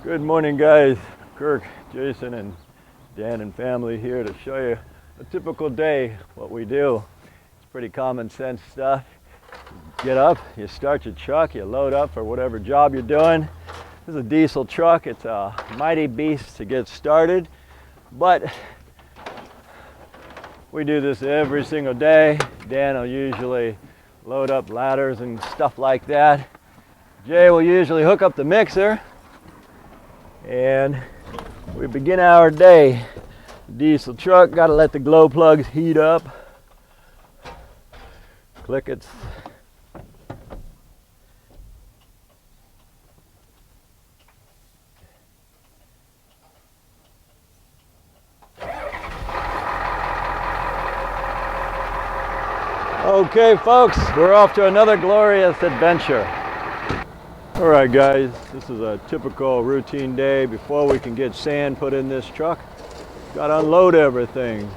Good morning, guys. Kirk, Jason, and Dan and family here to show you a typical day, what we do. It's pretty common sense stuff. You get up, you start your truck, you load up for whatever job you're doing. This is a diesel truck. It's a mighty beast to get started, but we do this every single day. Dan will usually load up ladders and stuff like that. Jay will usually hook up the mixer, and we begin our day. Diesel truck, got to let the glow plugs heat up. Click it. Okay, folks, we're off to another glorious adventure. All right, guys, this is a typical routine day. Before we can get sand put in this truck, got to unload everything.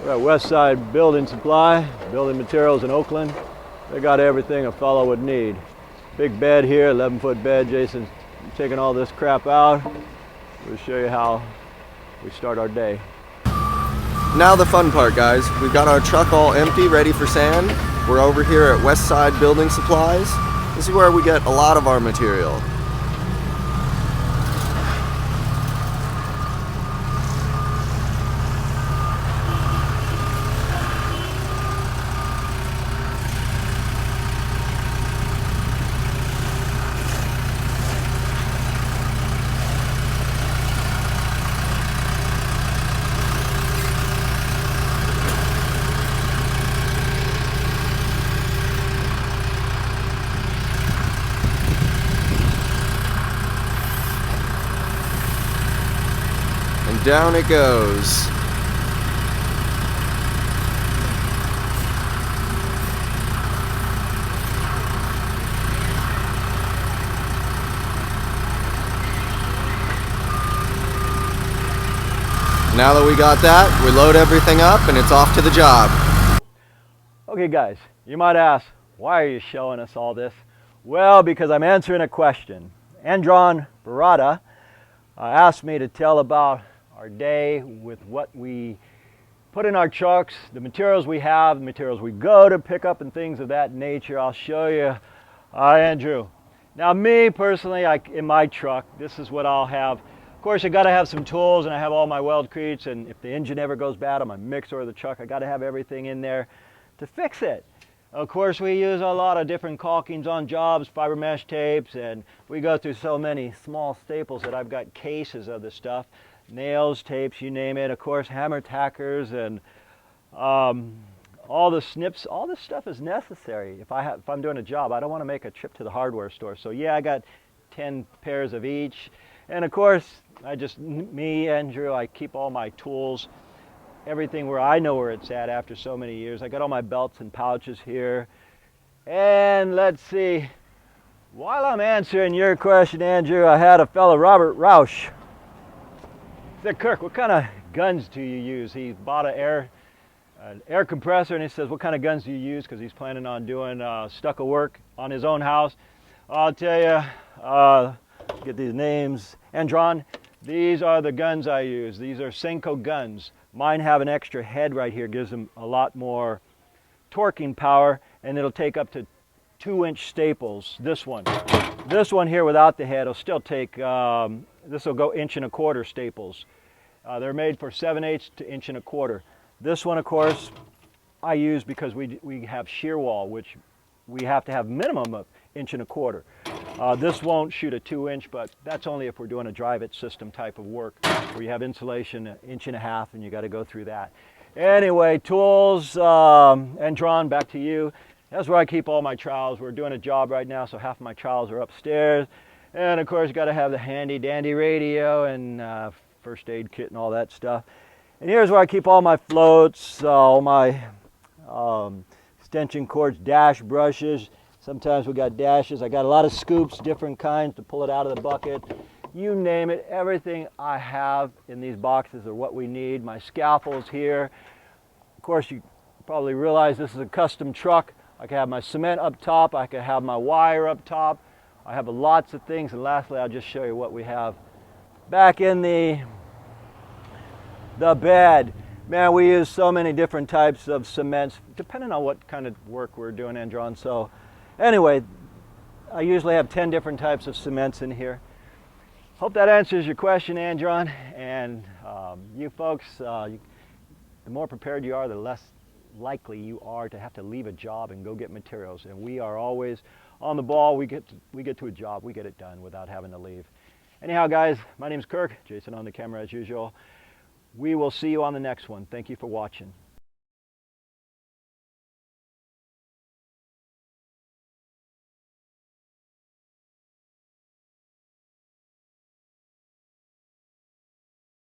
We're at Westside Building Supply, building materials in Oakland. They got everything a fellow would need. Big bed here, 11-foot bed. Jason's taking all this crap out. We'll show you how we start our day. Now the fun part, guys. We've got our truck all empty, ready for sand. We're over here at Westside Building Supplies. This is where we get a lot of our material. Down it goes. Now that we got that, we load everything up and it's off to the job. Okay, guys, you might ask, why are you showing us all this? Well, because I'm answering a question. Tom Verreta asked me to tell about our day with what we put in our trucks, the materials we have, the materials we go to pick up, and things of that nature. I'll show you, Andrew. Now, me personally, in my truck, this is what I'll have. Of course, I got to have some tools, and I have all my weldcretes, and if the engine ever goes bad on my mixer or the truck, I got to have everything in there to fix it. Of course, we use a lot of different caulkings on jobs, fiber mesh tapes, and we go through so many small staples that I've got cases of this stuff. Nails, tapes, you name it. Of course, hammer tackers and all the snips. All this stuff is necessary if I'm doing a job. I don't want to make a trip to the hardware store. So yeah, I got 10 pairs of each. And of course, me, Andrew, I keep all my tools, everything where I know where it's at after so many years. I got all my belts and pouches here. And let's see, while I'm answering your question, Andrew, I had a fellow, Robert Roush. He said, Kirk, what kind of guns do you use? He bought an air compressor, and he says, what kind of guns do you use? Because he's planning on doing stucco work on his own house. I'll tell you, get these names. Andron, these are the guns I use. These are Senko guns. Mine have an extra head right here, gives them a lot more torquing power, and it'll take up to 2-inch staples. This one here without the head will still take, this will go 1 1/4 staples. They're made for 7/8 to 1 1/4. This one, of course, I use because we have shear wall, which we have to have minimum of 1 1/4. This won't shoot a 2-inch, but that's only if we're doing a drive-it system type of work where you have insulation 1.5 inches and you got to go through that. Anyway, tools, and Tron, back to you. That's where I keep all my trowels. We're doing a job right now, so half of my trowels are upstairs. And of course, you got to have the handy dandy radio and first aid kit and all that stuff. And here's where I keep all my floats, all my extension cords, dash brushes. Sometimes we got dashes. I got a lot of scoops, different kinds to pull it out of the bucket. You name it, everything I have in these boxes are what we need. My scaffolds here. Of course, you probably realize this is a custom truck. I can have my cement up top. I can have my wire up top. I have lots of things, and lastly, I'll just show you what we have back in the bed. Man, we use so many different types of cements, depending on what kind of work we're doing, Andron. So anyway, I usually have 10 different types of cements in here. Hope that answers your question, Andron. And you folks, the more prepared you are, the less likely you are to have to leave a job and go get materials. And we are always on the ball. We get to a job, we get it done without having to leave. Anyhow, guys, my name's Kirk. Jason on the camera as usual. We will see you on the next one. Thank you for watching.